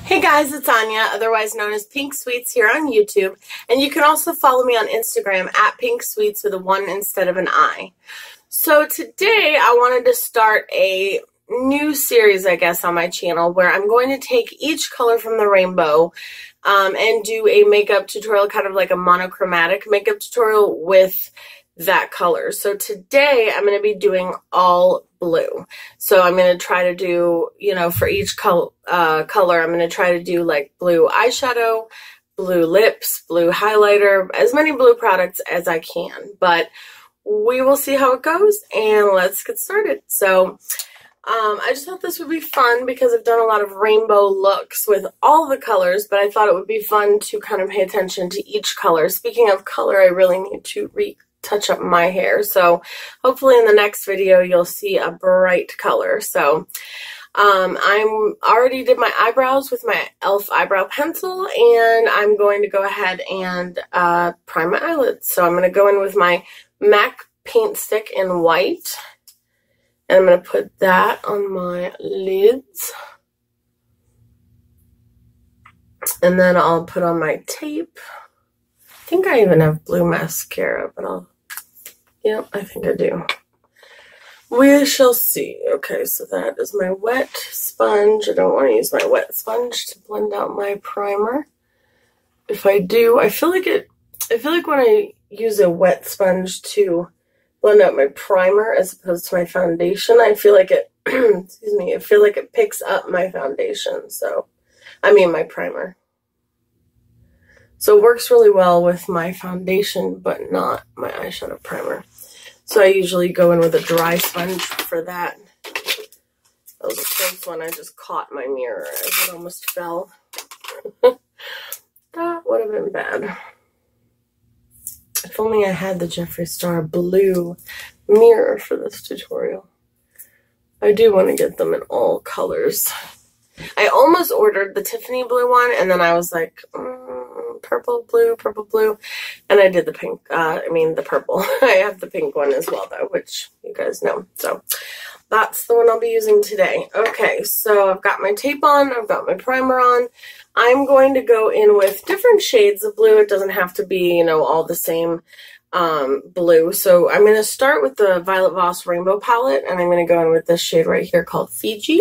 Hey guys, it's Anya, otherwise known as Pink Sweets here on YouTube, and you can also follow me on Instagram at Pink Sweets with a 1 instead of an I. So today I wanted to start a new series, I guess, on my channel where I'm going to take each color from the rainbow and do a makeup tutorial, kind of like a monochromatic makeup tutorial with that color. So today I'm going to be doing all blue. So I'm going to try to do, for each color, I'm going to try to do like blue eyeshadow, blue lips, blue highlighter, as many blue products as I can. But we will see how it goes, and let's get started. So I just thought this would be fun because I've done a lot of rainbow looks with all the colors, but I thought it would be fun to kind of pay attention to each color. Speaking of color, I really need to touch up my hair, so hopefully in the next video you'll see a bright color. So I'm already did my eyebrows with my e.l.f. eyebrow pencil, and I'm going to go ahead and prime my eyelids. So I'm going to go in with my MAC paint stick in white, and I'm going to put that on my lids, and then I'll put on my tape. I think I even have blue mascara, but I think I do. We shall see. Okay, so that is my wet sponge. I don't want to use my wet sponge to blend out my primer. If I do, I feel like when I use a wet sponge to blend out my primer as opposed to my foundation, I feel like it, excuse me, I feel like it picks up my foundation. So, I mean my primer. So it works really well with my foundation, but not my eyeshadow primer. So I usually go in with a dry sponge for that. That was a close one. I just caught my mirror as it almost fell. That would have been bad. If only I had the Jeffree Star blue mirror for this tutorial. I do want to get them in all colors. I almost ordered the Tiffany blue one, and then I was like, purple, blue, and I did the pink, the purple. I have the pink one as well, though, which you guys know. So that's the one I'll be using today. Okay, so I've got my tape on, I've got my primer on. I'm going to go in with different shades of blue. It doesn't have to be, all the same blue. So I'm going to start with the Violet Voss Rainbow Palette, and I'm going to go in with this shade right here called Fiji.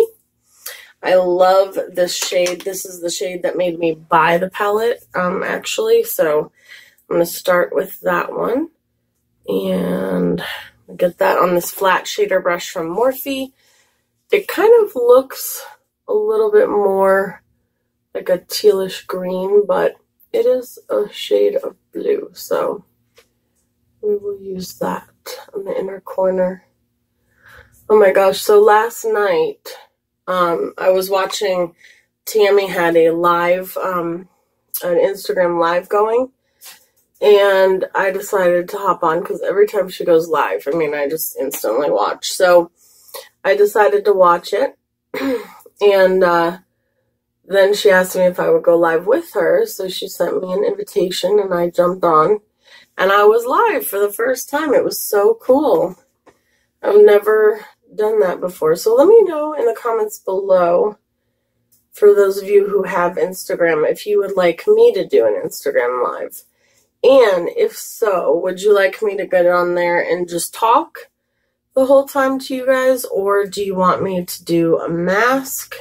I love this shade. This is the shade that made me buy the palette, actually. So I'm going to start with that one. And get that on this flat shader brush from Morphe. It kind of looks a little bit more like a tealish green, but it is a shade of blue. So we will use that on the inner corner. Oh my gosh, so last night I was watching, Tammy had a live, an Instagram live going, and I decided to hop on because every time she goes live, I just instantly watch. So I decided to watch it, and then she asked me if I would go live with her, so she sent me an invitation, and I jumped on, and I was live for the first time. It was so cool. I've never done that before. So let me know in the comments below, for those of you who have Instagram, if you would like me to do an Instagram live. And if so, would you like me to get on there and just talk the whole time to you guys? Or do you want me to do a mask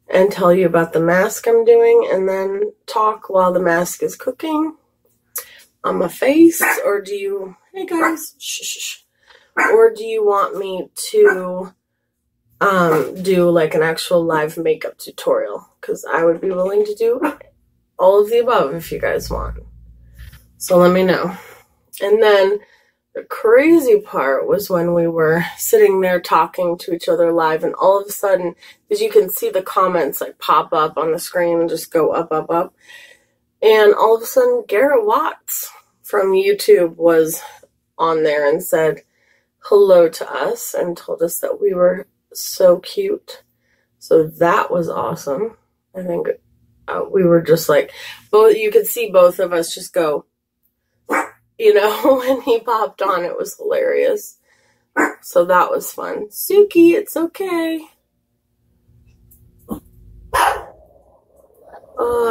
and tell you about the mask I'm doing and then talk while the mask is cooking on my face? Or do you, hey guys, shh. Or do you want me to do like an actual live makeup tutorial? Because I would be willing to do all of the above if you guys want. So let me know. And then the crazy part was when we were sitting there talking to each other live, and all of a sudden, because you can see the comments like pop up on the screen and just go up. And all of a sudden, Garrett Watts from YouTube was on there and said hello to us and told us that we were so cute. So that was awesome. I think we were just like, you could see both of us just go, when he popped on. It was hilarious. So that was fun. Suki, it's okay.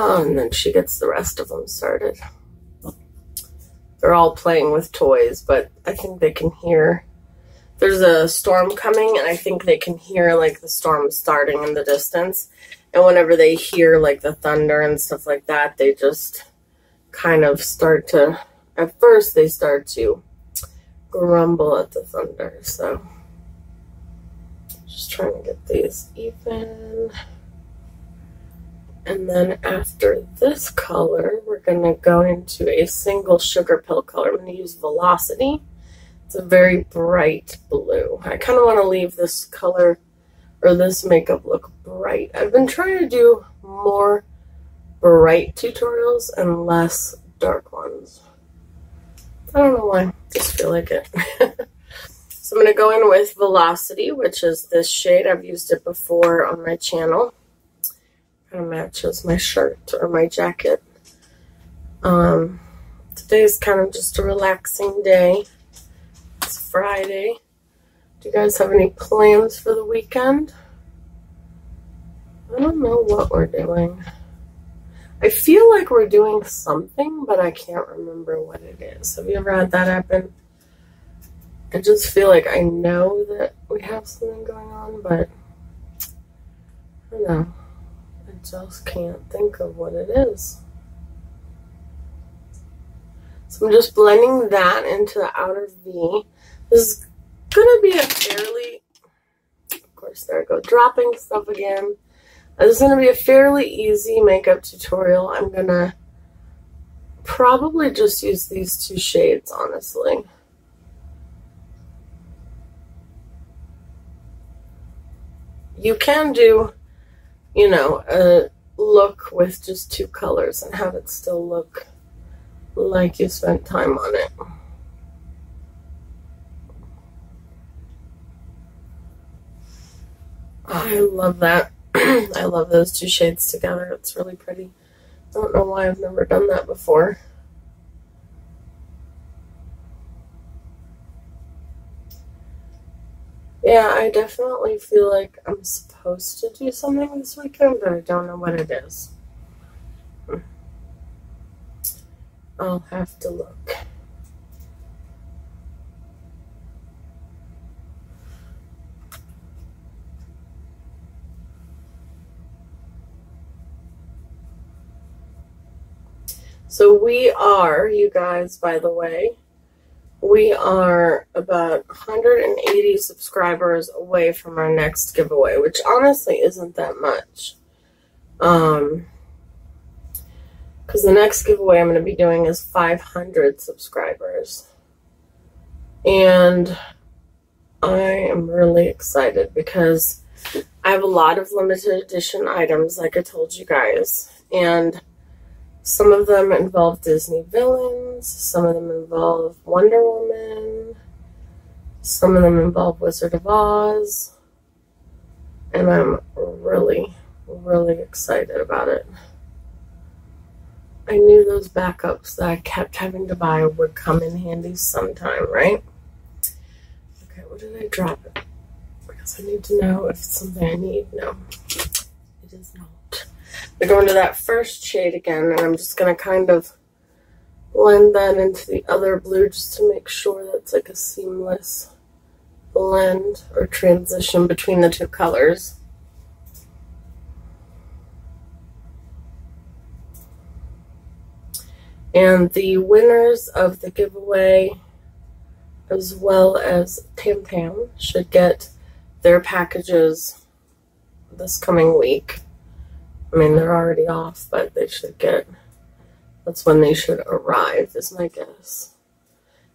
Oh, and then she gets the rest of them started. They're all playing with toys, but I think they can hear. There's a storm coming, and I think they can hear, like, the storm starting in the distance. And whenever they hear, like, the thunder and stuff like that, they just kind of start to, at first, they start to grumble at the thunder. So, just trying to get these even. And then after this color, we're going to go into a single SugarPill color. I'm going to use Velocity. It's a very bright blue. I kind of want to leave this color or this makeup look bright. I've been trying to do more bright tutorials and less dark ones. I don't know why. I just feel like it. So I'm going to go in with Velocity, which is this shade. I've used it before on my channel. Kind of matches my shirt or my jacket. Today's kind of just a relaxing day. It's Friday. Do you guys have any plans for the weekend? I don't know what we're doing. I feel like we're doing something, but I can't remember what it is. Have you ever had that happen? I just feel like I know that we have something going on, but I don't know. I just can't think of what it is. So I'm just blending that into the outer V. This is going to be a fairly, of course, there I go, dropping stuff again. This is going to be a fairly easy makeup tutorial. I'm going to probably just use these two shades, honestly. You can do, you know, a look with just two colors and have it still look like you spent time on it. I love that. I love those two shades together. It's really pretty. I don't know why I've never done that before. Yeah, I definitely feel like I'm supposed to do something this weekend, but I don't know what it is. I'll have to look. So we are, you guys, by the way, we are about 180 subscribers away from our next giveaway, which honestly isn't that much. Because the next giveaway I'm going to be doing is 500 subscribers. And I am really excited because I have a lot of limited edition items, like I told you guys. And some of them involve Disney villains, some of them involve Wonder Woman, some of them involve Wizard of Oz, and I'm really, really excited about it. I knew those backups that I kept having to buy would come in handy sometime, right? Okay, what did I drop it? Because I need to know if it's something I need. No, it is not. I go into that first shade again, and I'm just going to kind of blend that into the other blue just to make sure that's like a seamless blend or transition between the two colors. And the winners of the giveaway, as well as Tam Tam, should get their packages this coming week. I mean, they're already off, but they should get, that's when they should arrive, is my guess.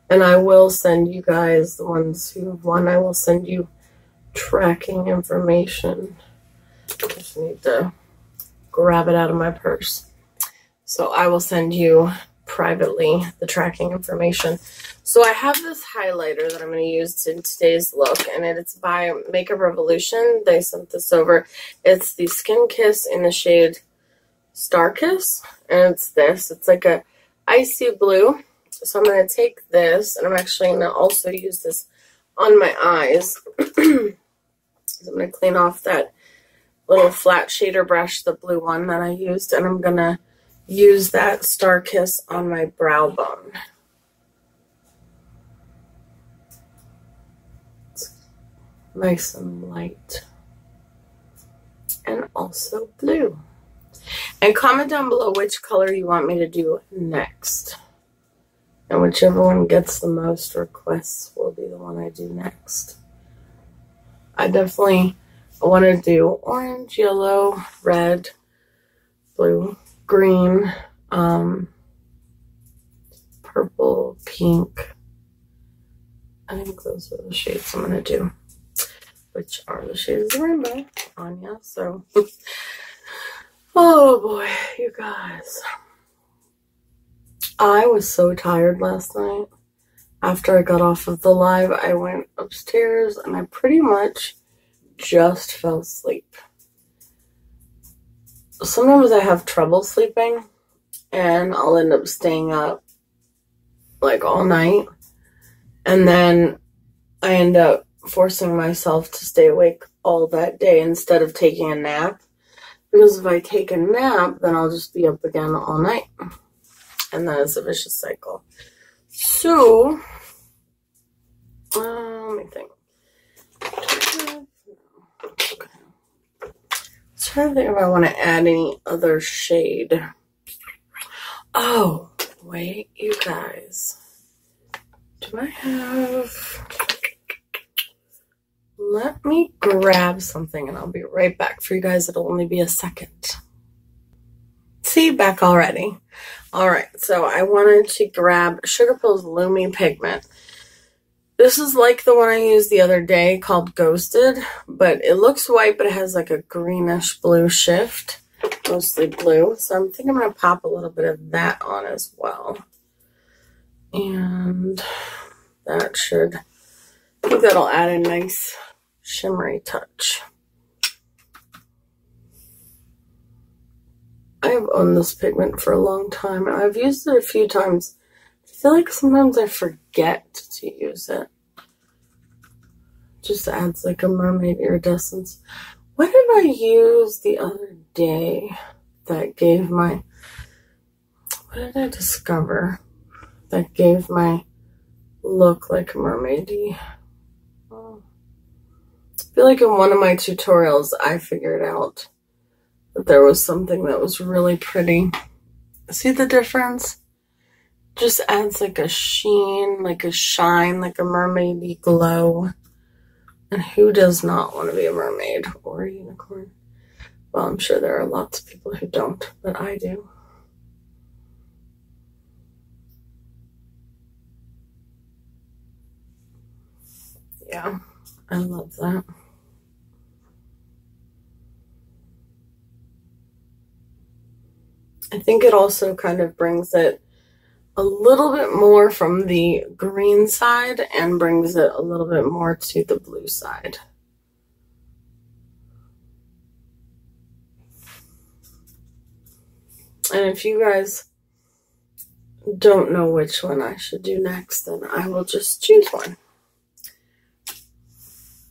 And I will send you guys, the ones who have won, I will send you tracking information. I just need to grab it out of my purse. So I will send you privately the tracking information. So I have this highlighter that I'm going to use in today's look, and it's by Makeup Revolution. They sent this over. It's the Skin Kiss in the shade Star Kiss, and it's this. It's like a icy blue. So I'm going to take this, and I'm actually going to also use this on my eyes. So I'm going to clean off that little flat shader brush, the blue one that I used, and I'm going to use that Star Kiss on my brow bone. It's nice and light. And also blue. And comment down below which color you want me to do next. And whichever one gets the most requests will be the one I do next. I definitely want to do orange, yellow, red, blue, green, purple, pink. I think those are the shades I'm going to do. Which are the shades of the rainbow, Anya. So, oh boy, you guys. I was so tired last night. After I got off of the live, I went upstairs and I pretty much just fell asleep. Sometimes I have trouble sleeping and I'll end up staying up like all night. And then I end up forcing myself to stay awake all that day instead of taking a nap. Because if I take a nap, then I'll just be up again all night. And that is a vicious cycle. So, let me think. Okay. I'm trying to think if I want to add any other shade. Oh, wait, you guys. Do I have... Let me grab something and I'll be right back for you guys. It'll only be a second. See, back already. Alright, so I wanted to grab SugarPill's Lumi Pigment. This is like the one I used the other day called Ghosted, but it looks white, but it has like a greenish blue shift. Mostly blue. So I'm thinking I'm going to pop a little bit of that on as well. And that should, I think that'll add a nice shimmery touch. I have owned this pigment for a long time, and I've used it a few times. I feel like sometimes I forget to use it. Just adds like a mermaid iridescence. What did I use the other day that gave my... What did I discover that gave my look like a mermaidy? I feel like in one of my tutorials I figured out that there was something that was really pretty. See the difference? Just adds like a sheen, like a shine, like a mermaidy glow. And who does not want to be a mermaid or a unicorn? Well, I'm sure there are lots of people who don't, but I do. Yeah, I love that. I think it also kind of brings it a little bit more from the green side and brings it a little bit more to the blue side. And if you guys don't know which one I should do next, then I will just choose one.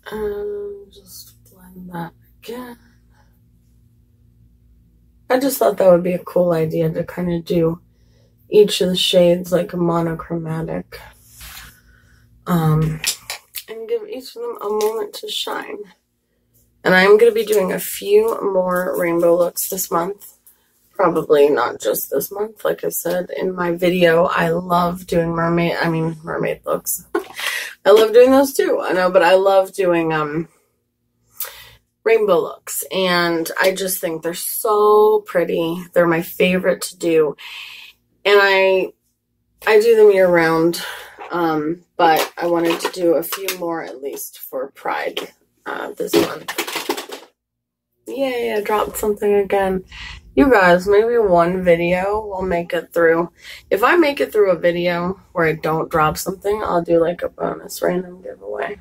And just blend that again. I just thought that would be a cool idea to kind of do each of the shades like a monochromatic. And give each of them a moment to shine. And I'm going to be doing a few more rainbow looks this month. Probably not just this month. Like I said in my video, I love doing mermaid looks. I love doing those too. I know, but I love doing rainbow looks, and I just think they're so pretty. They're my favorite to do, and I do them year round, but I wanted to do a few more at least for Pride this month. Yay, I dropped something again. You guys, maybe one video will make it through. If I make it through a video where I don't drop something, I'll do like a bonus random giveaway.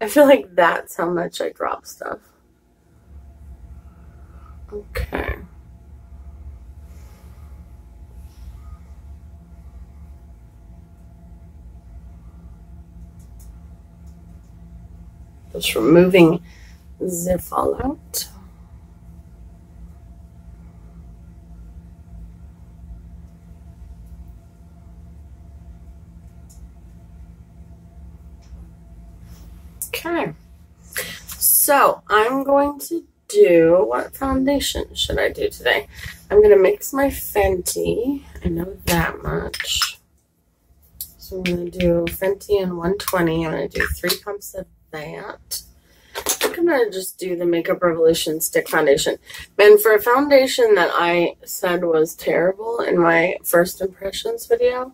I feel like that's how much I drop stuff. Okay. Just removing the fallout. Okay, so I'm going to do, what foundation should I do today? I'm going to mix my Fenty. I know that much. So I'm going to do Fenty and 120. I'm going to do 3 pumps of that. I'm going to just do the Makeup Revolution Stick Foundation. Man, for a foundation that I said was terrible in my first impressions video,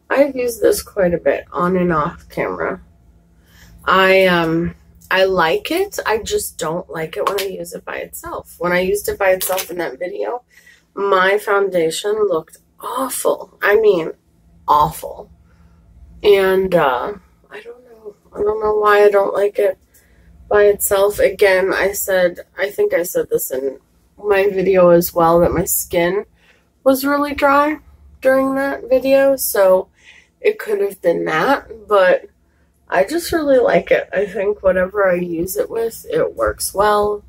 I've used this quite a bit on and off camera. I like it. I just don't like it when I use it by itself. When I used it by itself in that video, my foundation looked awful. I mean, awful. And I don't know. I don't know why I don't like it by itself. Again, I think I said this in my video as well, that my skin was really dry during that video. So it could have been that, but I just really like it. I think whatever I use it with, it works well,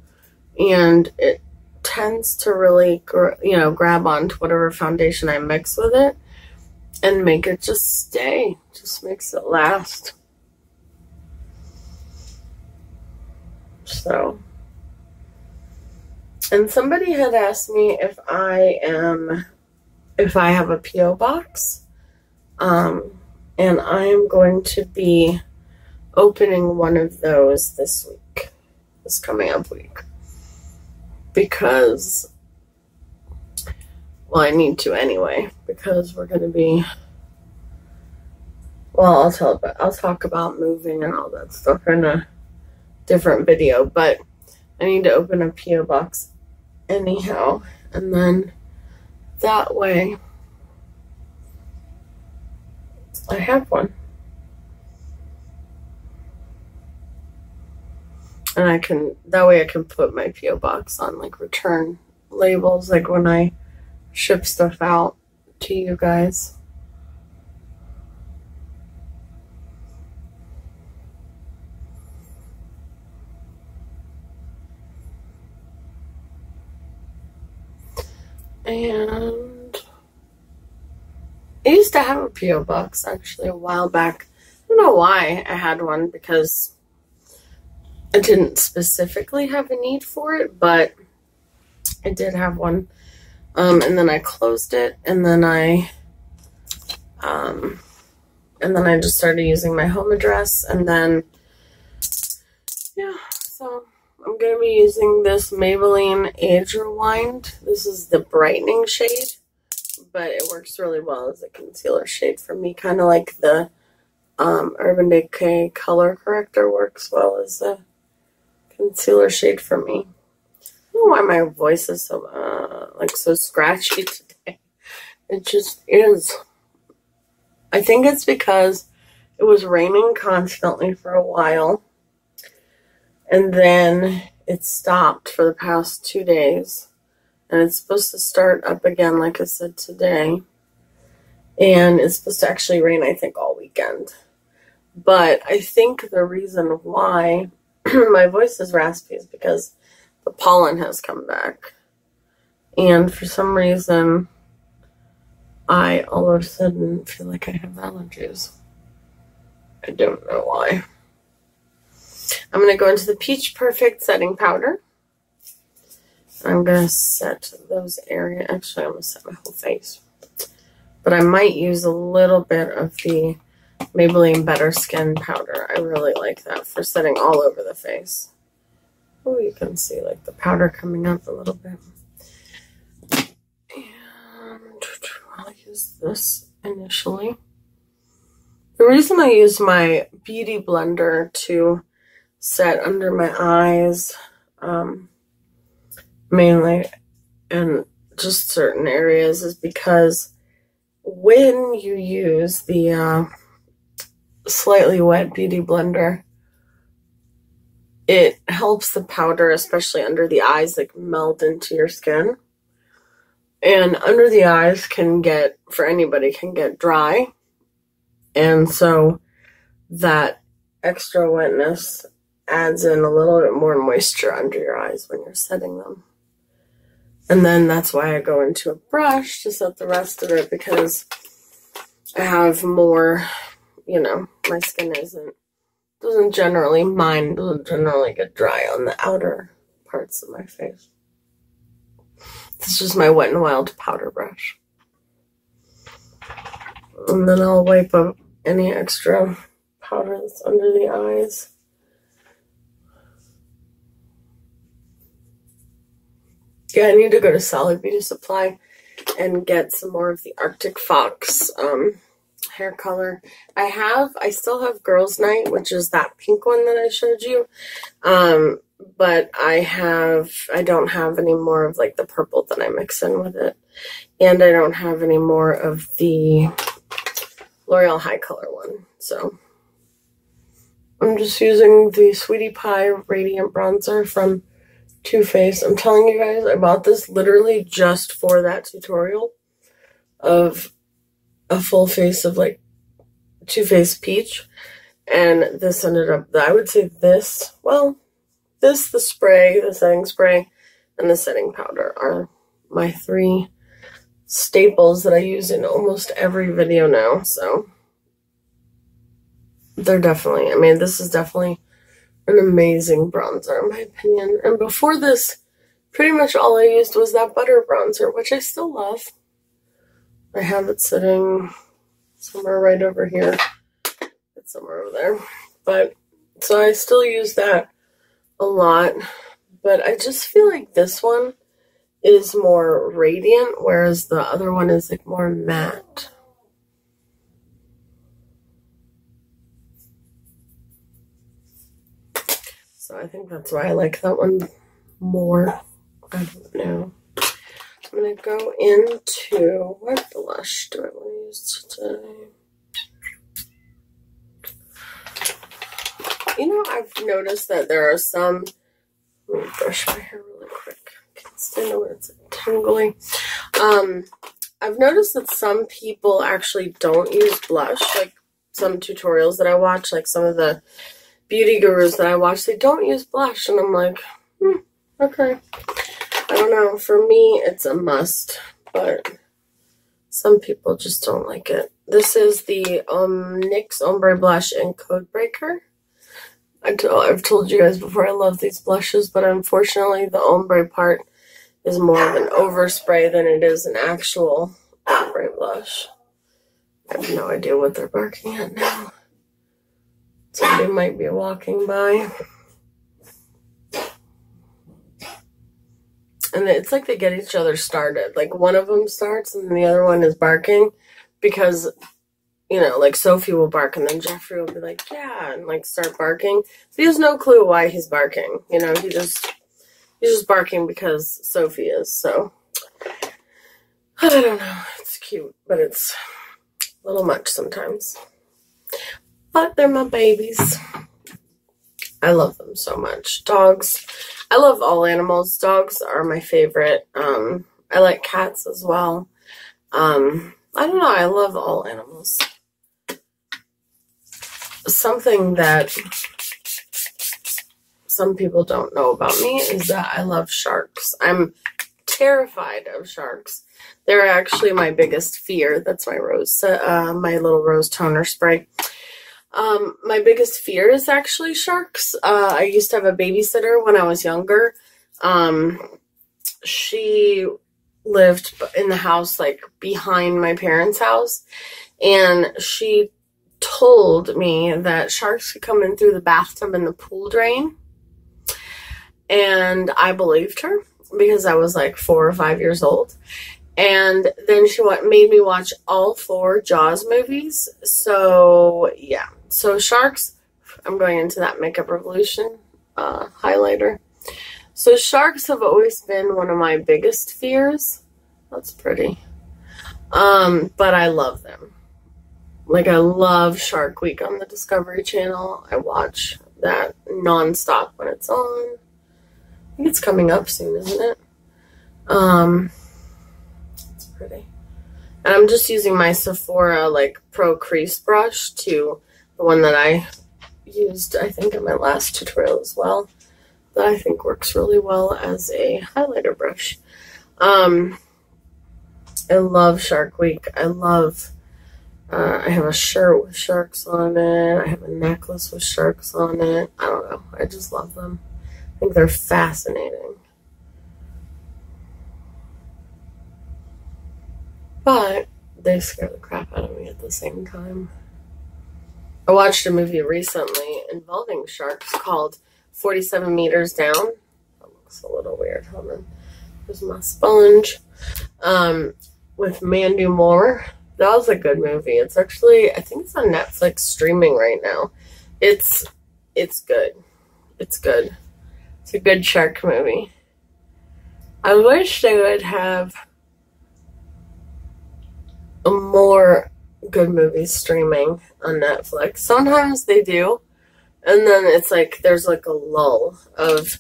and it tends to really, grab onto whatever foundation I mix with it and make it just stay. Just makes it last. So, and somebody had asked me if I have a P.O. box, and I am going to be opening one of those this coming up week, because, well, I need to anyway, because we're going to be, well, I'll talk about moving and all that stuff in a different video, but I need to open a P.O. box anyhow, and then that way I have one. And that way I can put my P.O. box on, like, return labels, like when I ship stuff out to you guys. And I used to have a P.O. box, actually, a while back. I don't know why I had one, because I didn't specifically have a need for it, but I did have one. And then I closed it, and then I just started using my home address, and then, yeah, so I'm going to be using this Maybelline Age Rewind. This is the brightening shade, but it works really well as a concealer shade for me, kind of like the Urban Decay color corrector works well as a concealer shade for me. I don't know why my voice is so scratchy today. It just is. I think it's because it was raining constantly for a while, and then it stopped for the past 2 days, and it's supposed to start up again, like I said, today, and it's supposed to actually rain, I think, all weekend. But I think the reason why my voice is raspy is because the pollen has come back. And for some reason, I all of a sudden feel like I have allergies. I don't know why. I'm going to go into the Peach Perfect setting powder. I'm going to set those areas. Actually, I'm going to set my whole face. But I might use a little bit of the Maybelline Better Skin powder. I really like that for setting all over the face. Oh, you can see like the powder coming up a little bit. And I'll use this initially. The reason I use my Beauty Blender to set under my eyes, mainly, and just certain areas, is because when you use the slightly wet Beauty Blender, it helps the powder, especially under the eyes, like melt into your skin. And under the eyes can get dry. And so that extra wetness adds in a little bit more moisture under your eyes when you're setting them. And then that's why I go into a brush to set the rest of it, because I have more, you know, my skin doesn't generally get dry on the outer parts of my face. This is just my Wet n Wild powder brush. And then I'll wipe up any extra powder that's under the eyes. Yeah, I need to go to Solid Beauty Supply and get some more of the Arctic Fox hair color. I still have Girls Night, which is that pink one that I showed you. But I don't have any more of like the purple that I mix in with it. And I don't have any more of the L'Oreal High Color one. So I'm just using the Sweetie Pie Radiant Bronzer from Too Faced. I'm telling you guys, I bought this literally just for that tutorial of a full face of like Too Faced Peach. And this ended up, I would say this, well, this, the spray, the setting spray, and the setting powder are my 3 staples that I use in almost every video now. So they're definitely, I mean, this is definitely an amazing bronzer in my opinion. And before this, pretty much all I used was that butter bronzer, which I still love. I have it sitting somewhere right over here. It's somewhere over there. But, so I still use that a lot. But I just feel like this one is more radiant, whereas the other one is like more matte. So I think that's why I like that one more. I don't know. I'm going to go into, what blush do I want to use today? You know, I've noticed that there are some, let me brush my hair really quick. I can't stand it when it's tingly. I've noticed that some people actually don't use blush, like some tutorials that I watch, like some of the beauty gurus that I watch, they don't use blush, and I'm like, okay. I don't know, for me, it's a must, but some people just don't like it. This is the NYX Ombre Blush in Codebreaker. I've told you guys before I love these blushes, but unfortunately the ombre part is more of an overspray than it is an actual ombre blush. I have no idea what they're barking at now. Somebody might be walking by. And it's like they get each other started. Like one of them starts and the other one is barking because, you know, like Sophie will bark and then Jeffrey will be like, yeah, and like start barking. But he has no clue why he's barking. You know, he's just barking because Sophie is. So I don't know. It's cute, but it's a little much sometimes. But they're my babies. I love them so much. Dogs. I love all animals. Dogs are my favorite. I like cats as well. I don't know. I love all animals. Something that some people don't know about me is that I love sharks. I'm terrified of sharks. They're actually my biggest fear. That's my my little rose toner spray. My biggest fear is actually sharks. I used to have a babysitter when I was younger. She lived in the house like behind my parents' house, and she told me that sharks could come in through the bathtub and the pool drain. And I believed her because I was like 4 or 5 years old. And then she made me watch all 4 Jaws movies. So, yeah. So, sharks, I'm going into that Makeup Revolution highlighter. So, sharks have always been one of my biggest fears. That's pretty. But I love them. Like, I love Shark Week on the Discovery Channel. I watch that nonstop when it's on. I think it's coming up soon, isn't it? It's pretty. And I'm just using my Sephora, like, Pro Crease brush to the one that I used, I think, in my last tutorial as well, that I think works really well as a highlighter brush. I love Shark Week. I love, I have a shirt with sharks on it. I have a necklace with sharks on it. I don't know. I just love them. I think they're fascinating. But they scare the crap out of me at the same time. I watched a movie recently involving sharks called 47 Meters Down. That looks a little weird. Hold on. Here's my sponge. With Mandy Moore. That was a good movie. It's actually, I think it's on Netflix streaming right now. It's good. It's good. It's a good shark movie. I wish they would have more good movies streaming on Netflix. Sometimes they do, and then it's like there's like a lull of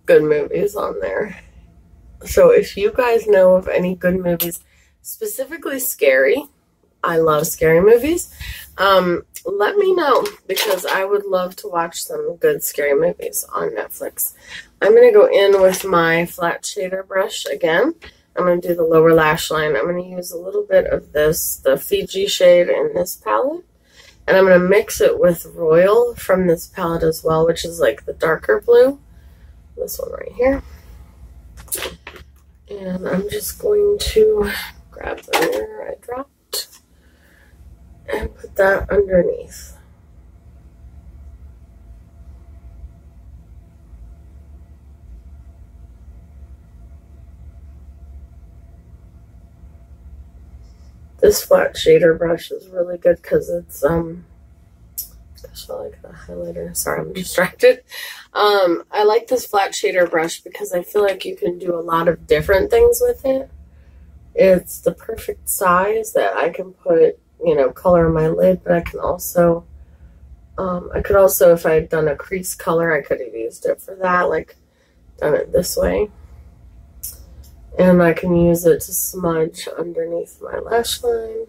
good movies on there. So if you guys know of any good movies, specifically scary, I love scary movies, let me know, because I would love to watch some good scary movies on Netflix. I'm going to go in with my flat shader brush again. I'm going to do the lower lash line. I'm going to use a little bit of this, the Fiji shade in this palette. And I'm going to mix it with Royal from this palette as well, which is like the darker blue. This one right here. And I'm just going to grab the mirror I dropped and put that underneath. This flat shader brush is really good because it's, gosh, I like the highlighter. Sorry, I'm distracted. I like this flat shader brush because I feel like you can do a lot of different things with it. It's the perfect size that I can put, you know, color in my lid, but I can also, I could also, if I had done a crease color, I could have used it for that, like done it this way. And I can use it to smudge underneath my lash line.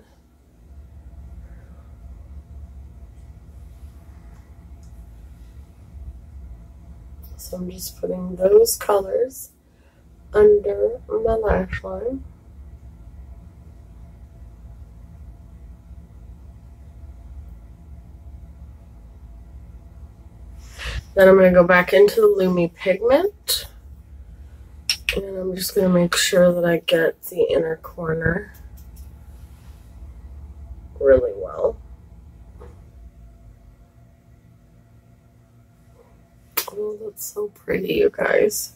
So I'm just putting those colors under my lash line. Then I'm going to go back into the Lumi pigment. And I'm just going to make sure that I get the inner corner really well. Oh, that's so pretty, you guys.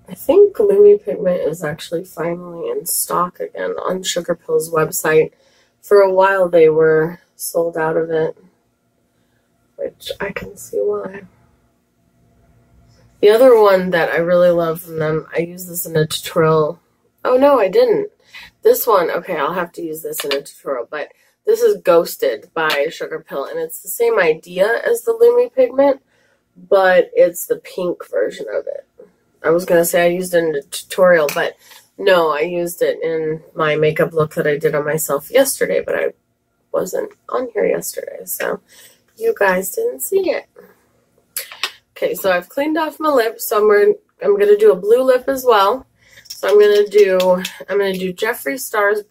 I think Lumi pigment is actually finally in stock again on SugarPill's website. For a while they were sold out of it, which I can see why. The other one that I really love from them, I used this in a tutorial. Oh no, I didn't. This one, okay, I'll have to use this in a tutorial, but this is Ghosted by SugarPill, and it's the same idea as the Lumi pigment, but it's the pink version of it. I was going to say I used it in a tutorial, but no, I used it in my makeup look that I did on myself yesterday, but I wasn't on here yesterday, so you guys didn't see it. Okay, so I've cleaned off my lips, so I'm gonna do a blue lip as well. So I'm gonna do Jeffree Star's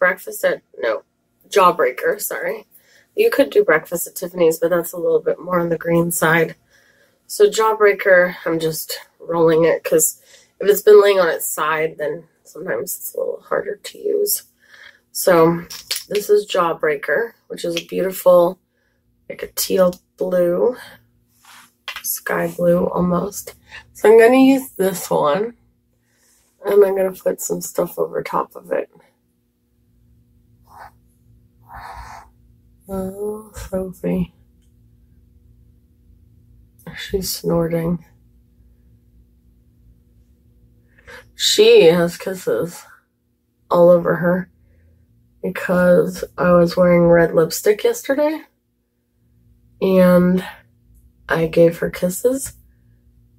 Jawbreaker, sorry. You could do Breakfast at Tiffany's, but that's a little bit more on the green side. So Jawbreaker, I'm just rolling it because if it's been laying on its side, then sometimes it's a little harder to use. So this is Jawbreaker, which is a beautiful, like a teal blue. Sky blue almost. So I'm going to use this one, and I'm going to put some stuff over top of it. Oh, Sophie. She's snorting. She has kisses all over her because I was wearing red lipstick yesterday, and I gave her kisses,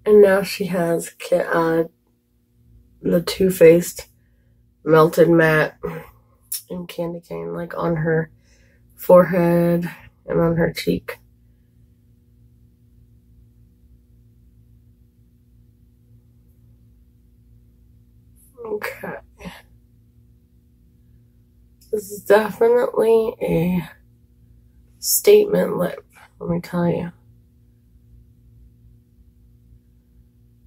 and now she has the Too Faced Melted Matte and Candy Cane like on her forehead and on her cheek. Okay. This is definitely a statement lip, let me tell you.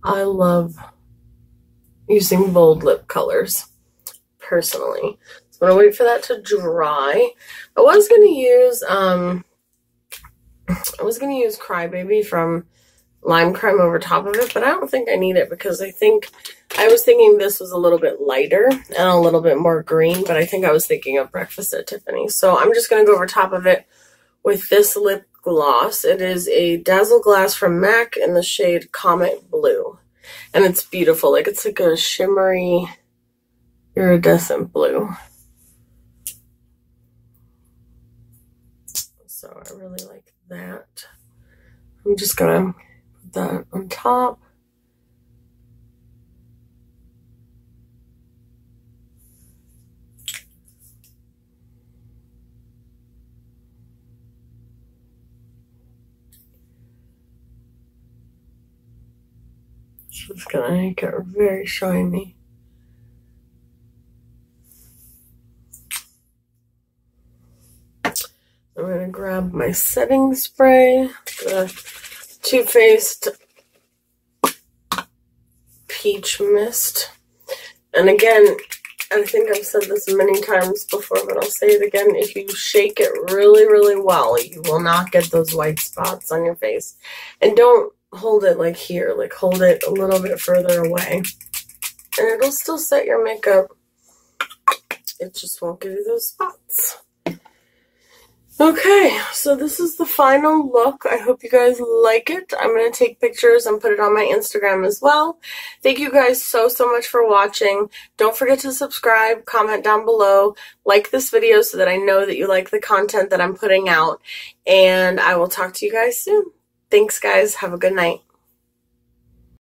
I love using bold lip colors, personally. So I'm gonna wait for that to dry. I was gonna use Crybaby from Lime Crime over top of it, but I don't think I need it because I was thinking this was a little bit lighter and a little bit more green, but I think I was thinking of Breakfast at Tiffany's. So I'm just going to go over top of it with this lip gloss. It is a Dazzle Glass from MAC in the shade Comet Blue. And it's beautiful. Like, it's like a shimmery, iridescent blue. So I really like that. I'm just going to put that on top. Just gonna make it very shiny. I'm gonna grab my setting spray, the Too Faced Peach Mist. And again, I think I've said this many times before, but I'll say it again. If you shake it really, really well, you will not get those white spots on your face. And don't hold it like here, like hold it a little bit further away. And it'll still set your makeup. It just won't give you those spots. Okay, so this is the final look. I hope you guys like it. I'm going to take pictures and put it on my Instagram as well. Thank you guys so much for watching. Don't forget to subscribe, comment down below, like this video so that I know that you like the content that I'm putting out. And I will talk to you guys soon. Thanks, guys. Have a good night.